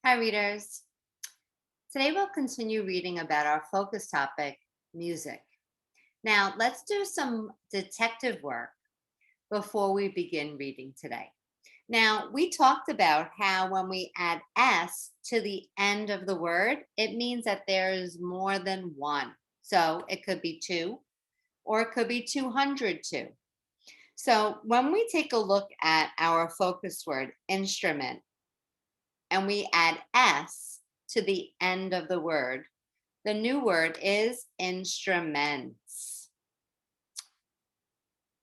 Hi, readers. Today we'll continue reading about our focus topic, music. Now, let's do some detective work before we begin reading today. Now, we talked about how when we add S to the end of the word, it means that there is more than one. So it could be two, or it could be 202. So when we take a look at our focus word, instrument, and we add S to the end of the word, the new word is instruments.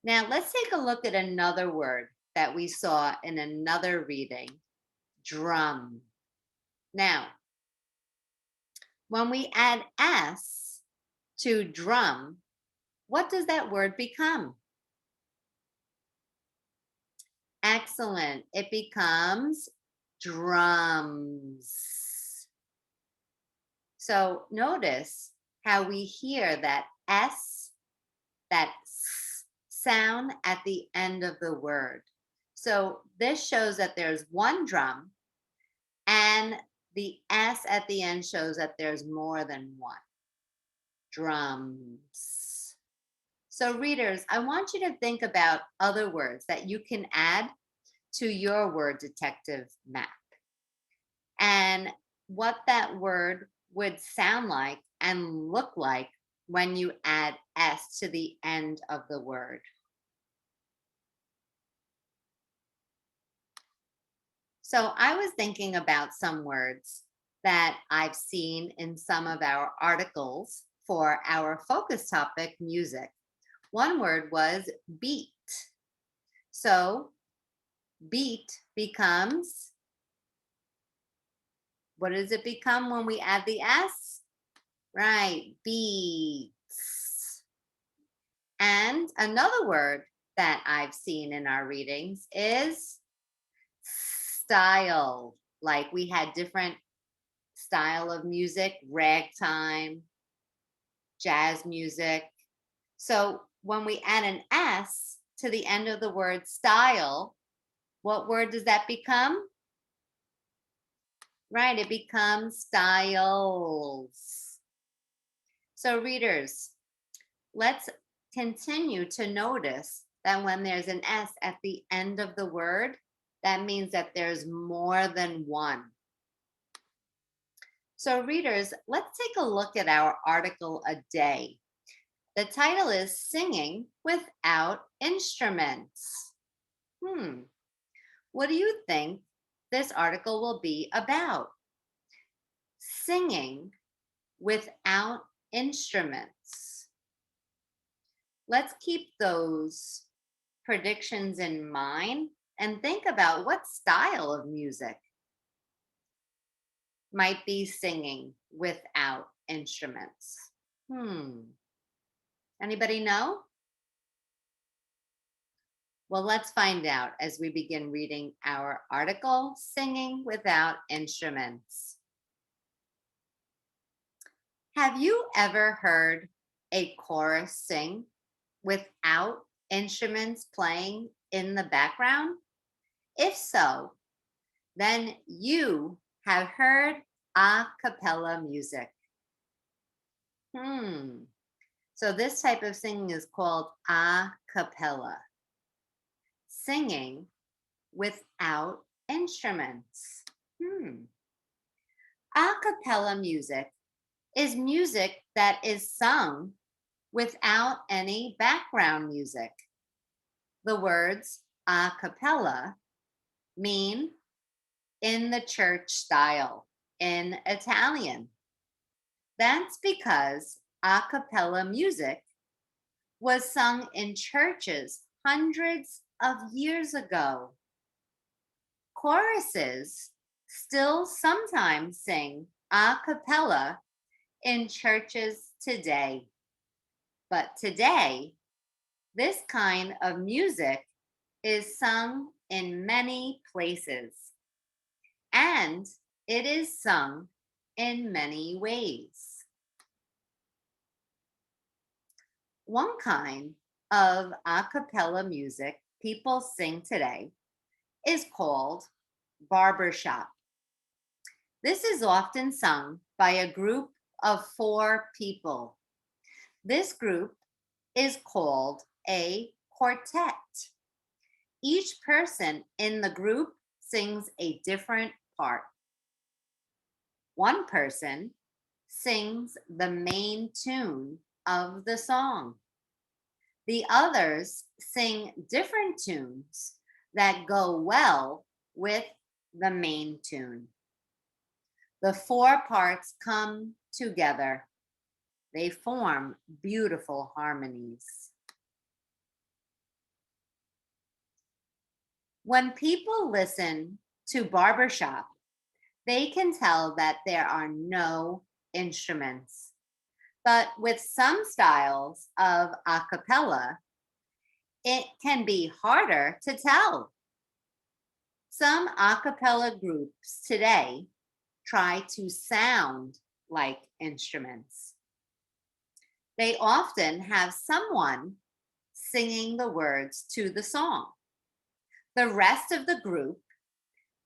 Now let's take a look at another word that we saw in another reading, drum. Now, when we add S to drum, what does that word become? Excellent. It becomes drums. So notice how we hear that S, that S sound at the end of the word. So this shows that there's one drum, and the S at the end shows that there's more than one. Drums. So readers, I want you to think about other words that you can add to your word detective map, and what that word would sound like and look like when you add S to the end of the word. So I was thinking about some words that I've seen in some of our articles for our focus topic, music. One word was beat. So beat becomes, what does it become when we add the S? Right, beats. And another word that I've seen in our readings is style. Like we had different style of music, ragtime, jazz music. So when we add an S to the end of the word style, what word does that become? Right, it becomes styles. So readers, let's continue to notice that when there's an S at the end of the word, that means that there's more than one. So readers, let's take a look at our article a day. The title is Singing Without Instruments. What do you think this article will be about? Singing without instruments. Let's keep those predictions in mind and think about what style of music might be singing without instruments. Anybody know? Well, let's find out as we begin reading our article, Singing Without Instruments. Have you ever heard a chorus sing without instruments playing in the background? If so, then you have heard a cappella music. So this type of singing is called a cappella, singing without instruments. A cappella music is music that is sung without any background music. The words a cappella mean in the church style in Italian. That's because a cappella music was sung in churches hundreds of years ago. Choruses still sometimes sing a cappella in churches today. But today, this kind of music is sung in many places, and it is sung in many ways. One kind of a cappella music people sing today is called barbershop. This is often sung by a group of 4 people. This group is called a quartet. Each person in the group sings a different part. One person sings the main tune of the song. The others sing different tunes that go well with the main tune. The 4 parts come together. They form beautiful harmonies. When people listen to Barbershop, they can tell that there are no instruments. But with some styles of acapella, it can be harder to tell. Some acapella groups today try to sound like instruments. They often have someone singing the words to the song. The rest of the group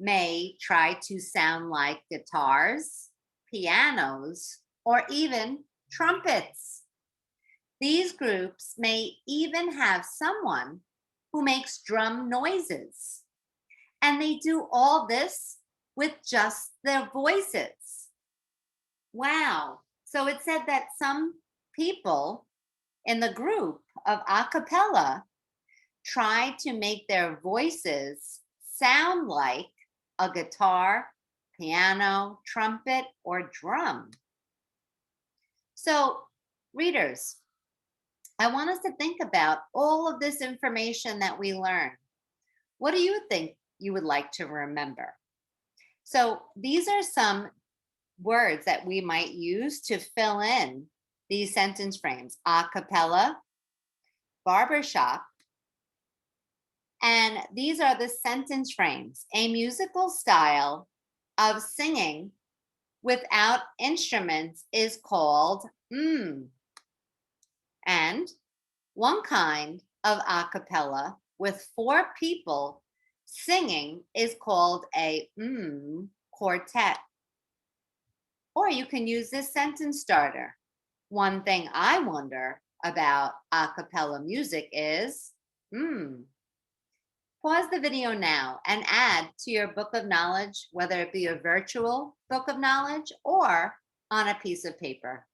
may try to sound like guitars, pianos, or even trumpets. These groups may even have someone who makes drum noises. And they do all this with just their voices. Wow. So it said that some people in the group of a cappella try to make their voices sound like a guitar, piano, trumpet, or drum. So, readers, I want us to think about all of this information that we learned. What do you think you would like to remember? So, these are some words that we might use to fill in these sentence frames: a cappella, barbershop, and these are the sentence frames: a musical style of singing without instruments is called and one kind of a cappella with 4 people singing is called a quartet. Or you can use this sentence starter: one thing I wonder about a cappella music is Pause the video now and add to your book of knowledge, whether it be a virtual book of knowledge or on a piece of paper.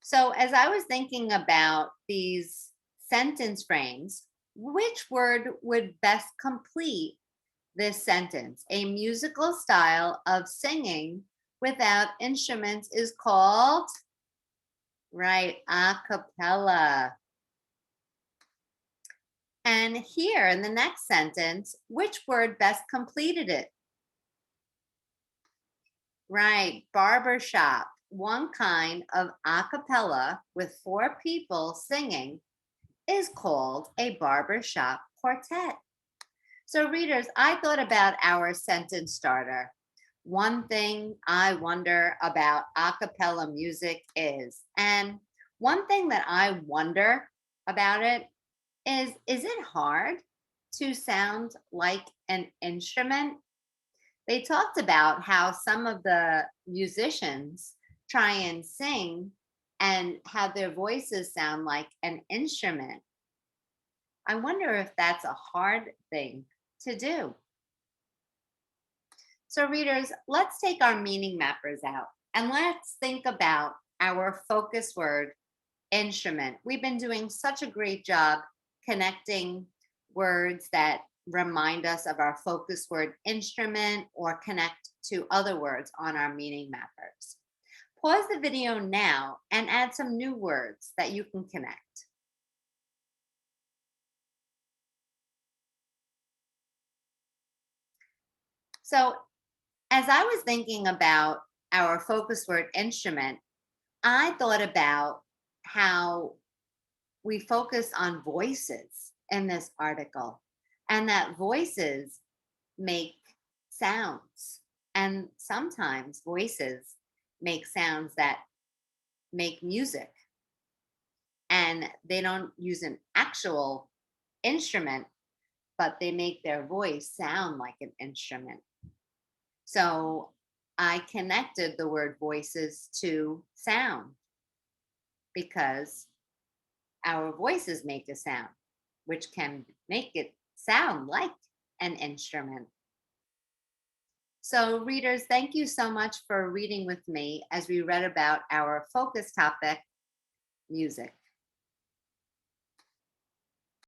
So, as I was thinking about these sentence frames, which word would best complete this sentence? A musical style of singing without instruments is called, right, a cappella. And here in the next sentence, which word best completed it? Right, barbershop. One kind of a cappella with 4 people singing is called a barbershop quartet. So, readers, I thought about our sentence starter. One thing I wonder about a cappella music is, and one thing that I wonder about it is it hard to sound like an instrument? They talked about how some of the musicians try and sing and have their voices sound like an instrument. I wonder if that's a hard thing to do. So, readers, let's take our meaning mappers out and let's think about our focus word instrument. We've been doing such a great job connecting words that remind us of our focus word instrument or connect to other words on our meaning mappers. Pause the video now and add some new words that you can connect. So, as I was thinking about our focus word instrument, I thought about how we focus on voices in this article, and that voices make sounds. And sometimes voices make sounds that make music, and they don't use an actual instrument but they make their voice sound like an instrument. So I connected the word voices to sound because our voices make a sound, which can make it sound like an instrument. So, readers, thank you so much for reading with me as we read about our focus topic, music.